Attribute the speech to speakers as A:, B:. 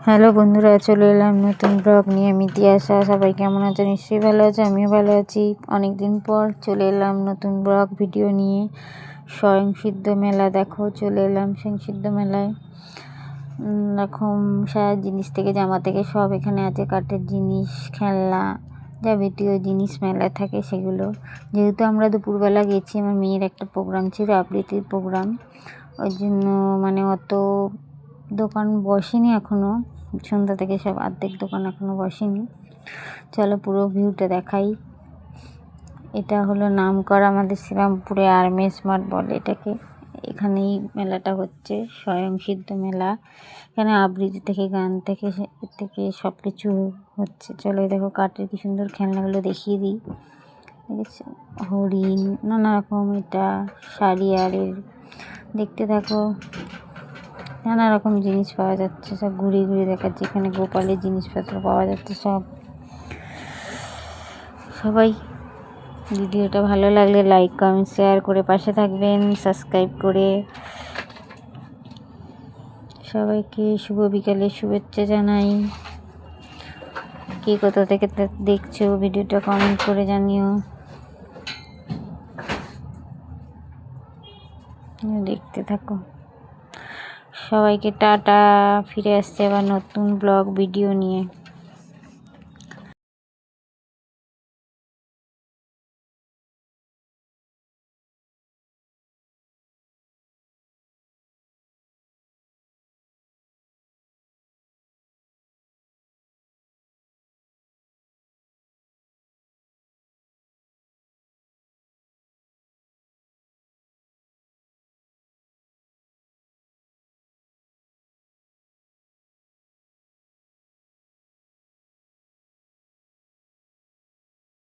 A: Hello বন্ধুরা, চলে এলাম নতুন ব্লগ নিয়ে। আমি তিয়াশা। সবাই কেমন আছে? নিশ্চয়ই ভালো আছে, আমিও ভালো আছি। অনেক দিন পর চলে এলাম নতুন ব্লগ ভিডিও নিয়ে। স্বয়ংসিদ্ধ মেলা দেখো, চলে এলাম স্বয়ংসিদ্ধ মেলায়। এরকম সারা জিনিস থেকে, জামা থেকে সব এখানে আছে। কাঠের জিনিস, খেলনা, যাবতীয় জিনিস মেলায় থাকে সেগুলো। যেহেতু আমরা দুপুরবেলা গেছি, আমার মেয়ের একটা প্রোগ্রাম ছিল, আবৃত্তির প্রোগ্রাম, ওই জন্য অত দোকান বসেনি এখনও। সন্ধ্যা থেকে সব অর্ধেক দোকান এখনও বসেনি। চলো পুরো ভিউটা দেখাই। এটা হলো নামকরা আমাদের শ্রীরামপুরে আর্মি স্মার্ট বলে এটাকে। এখানেই মেলাটা হচ্ছে, স্বয়ংসিদ্ধ মেলা। এখানে আবৃত্তি থেকে, গান থেকে সব কিছু হচ্ছে। চলো দেখো কাঠের কি সুন্দর খেলনাগুলো দেখিয়ে দিই। হরিণ, নানা রকম, এটা শাড়িয়ারের, দেখতে থাকো। নানা রকম জিনিস পাওয়া যাচ্ছে, সব ঘুরে ঘুরে দেখাচ্ছে। এখানে গোপালের জিনিসপত্র পাওয়া যাচ্ছে সব। সবাই ভিডিওটা ভালো লাগলে লাইক, কমেন্ট, শেয়ার করে পাশে থাকবেন, সাবস্ক্রাইব করে। সবাইকে শুভ বিকালের শুভেচ্ছা জানাই। কে কোথা থেকে দেখছো ভিডিওটা কমেন্ট করে জানিও। দেখতে থাকো। সবাইকে টাটা। ফিরে আসছে আবার নতুন ব্লগ ভিডিও নিয়ে।